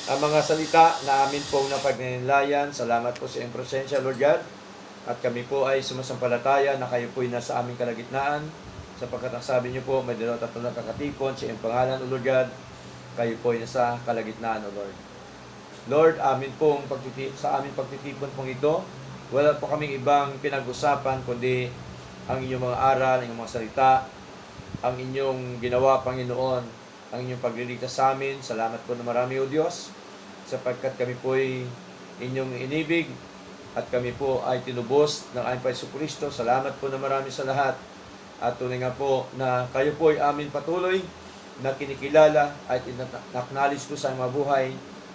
ang mga salita na amin pong napagninilayan. Salamat po sa iyong presensya, Lord God. At kami po ay sumasampalataya na kayo po ay nasa aming kalagitnaan. Sapagkat ang sabi niyo po, may 23 kakatipon sa iyong pangalan, O Lord God. Kayo po ay nasa kalagitnaan, O Lord. Lord, sa aming pagtitipon pong ito, wala po kaming ibang pinag-usapan kundi ang inyong mga aral, ang inyong mga salita, ang inyong ginawa, Panginoon, ang inyong pagliligtas sa amin. Salamat po na marami, O Diyos, sapagkat kami po ay inyong inibig at kami po ay tinubos ng aming Panginoon. Salamat po na marami sa lahat. At tunay nga po na kayo po ay amin patuloy na kinikilala at acknowledge ko sa aming mga buhay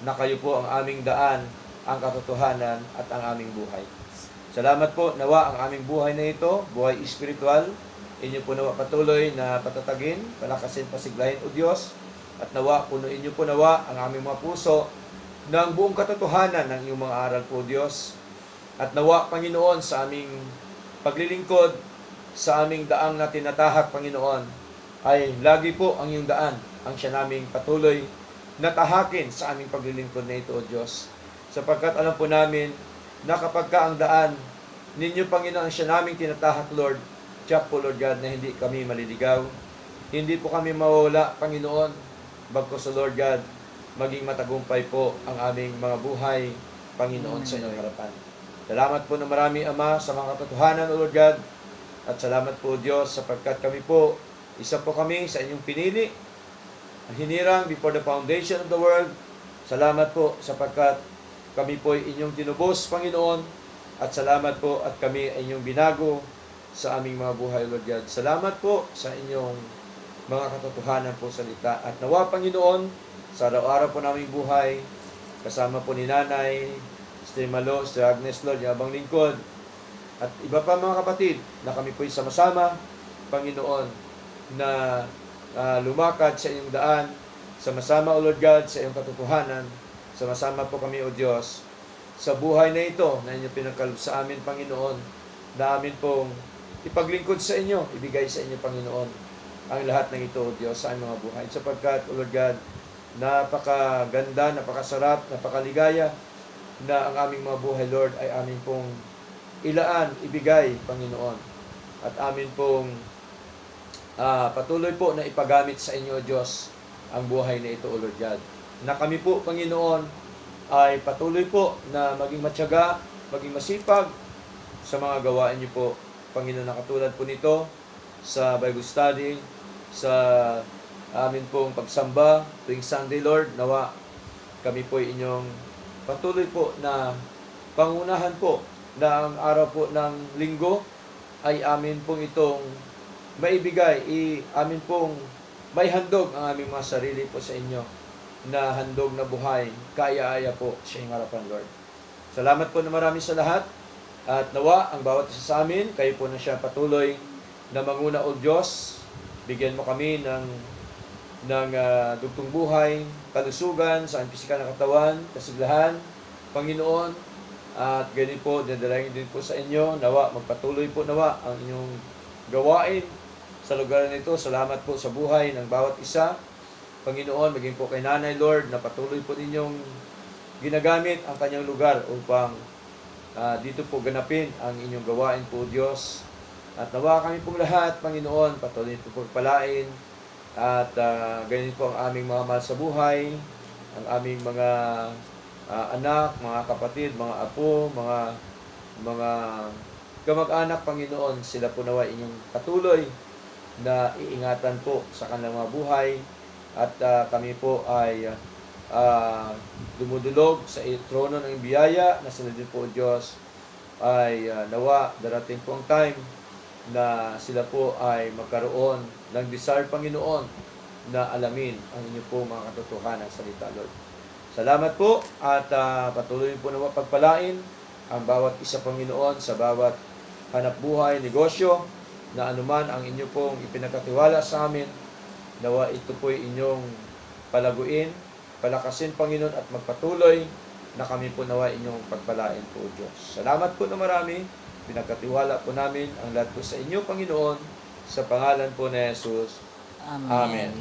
na kayo po ang aming daan, ang katotohanan at ang aming buhay. Salamat po, nawa ang aming buhay na ito, buhay espiritual, inyo po nawa patuloy na patatagin, palakasin, pasiglahin, O Diyos, at nawa, punuin niyo po nawa ang aming mga puso ng buong katotohanan ng iyong mga aral po, Diyos. At nawa, Panginoon, sa aming paglilingkod, sa aming daang na tinatahak, Panginoon, ay lagi po ang iyong daan, ang siya naming patuloy natahakin sa aming paglilingkod na ito, O Diyos. Sapagkat alam po namin na kapag ka ang daan ninyo, Panginoon, ang siya naming tinatahak, Lord, tiyak po, Lord God, na hindi kami maliligaw. Hindi po kami mawawala, Panginoon, bagkus, Lord God, maging matagumpay po ang aming mga buhay, Panginoon, sa inyong harapan. Salamat po na marami, Ama, sa mga katotohanan, O Lord God. At salamat po, Diyos, sapagkat kami po, isa po kami sa inyong pinili, hinirang before the foundation of the world. Salamat po sapagkat kami po ay inyong tinubos, Panginoon. At salamat po at kami ay inyong binago sa aming mga buhay, Lord God. Salamat po sa inyong mga katotohanan po salita. At nawa, Panginoon, sa araw-araw po naming buhay, kasama po ni Nanay, Sister Malo, Sister Agnes, Lord, yung abang lingkod, at iba pa mga kapatid, na kami po ay sama-sama, Panginoon, na lumakad sa iyong daan, sama-sama, O Lord God, sa iyong katotohanan, sama-sama po kami, O Diyos, sa buhay na ito na inyo pinagkaloob sa amin, Panginoon, na amin pong ipaglingkod sa inyo, ibigay sa inyo, Panginoon, ang lahat ng ito, O Diyos, sa aming mga buhay. Sapagkat, O Lord God, napakaganda, napakasarap, napakaligaya na ang aming mga buhay, Lord, ay amin pong ilaan, ibigay, Panginoon. At amin pong patuloy po na ipagamit sa inyo, Diyos, ang buhay na ito, O Lord God. Na kami po, Panginoon, ay patuloy po na maging matyaga, maging masipag sa mga gawain niyo po, Panginoon, na katulad po nito sa Bible study, sa amin pong pagsamba tuwing Sunday, Lord. Nawa kami po inyong patuloy po na pangunahan po na ang araw po ng linggo ay amin pong itong maibigay, amin pong may handog ang aming mga sarili po sa inyo na handog na buhay, kaya-aya po sa iyong harapan, Lord. Salamat po na marami sa lahat at nawa ang bawat isa sa amin, kayo po na siya patuloy na manguna, O Diyos. Bigyan mo kami ng dugtong buhay, kalusugan sa aming pisikal na katawan, kasiglahan, Panginoon. At ganun po, dadalangin din po sa inyo, nawa, magpatuloy po nawa ang inyong gawain sa lugar nito. Salamat po sa buhay ng bawat isa. Panginoon, maging po kay Nanay, Lord, na patuloy po ninyong ginagamit ang kanyang lugar upang dito po ganapin ang inyong gawain po, Diyos. At nawa kami pong lahat, Panginoon, patuloy po pagpalain. At ganyan po ang aming mga mahal sa buhay, ang aming mga anak, mga kapatid, mga apo, mga kamag-anak, Panginoon, sila po nawa inyong patuloy na iingatan po sa kanilang mga buhay. At kami po ay dumudulog sa trono ng biyaya na sila din po, Diyos, ay nawa darating po ang time na sila po ay magkaroon ng desire, Panginoon, na alamin ang inyo po mga katotohanan sa salita, Lord. Salamat po at patuloy po na pagpalain ang bawat isa, Panginoon, sa bawat hanap buhay, negosyo, na anuman ang inyo pong ipinagkatiwala sa amin. Nawa ito po inyong palaguin, palakasin, Panginoon, at magpatuloy na kami po nawa inyong pagpalain po, Diyos. Salamat po na marami. Pinagkatiwala po namin ang lahat po sa inyo, Panginoon, sa pangalan po ni Jesus. Amen.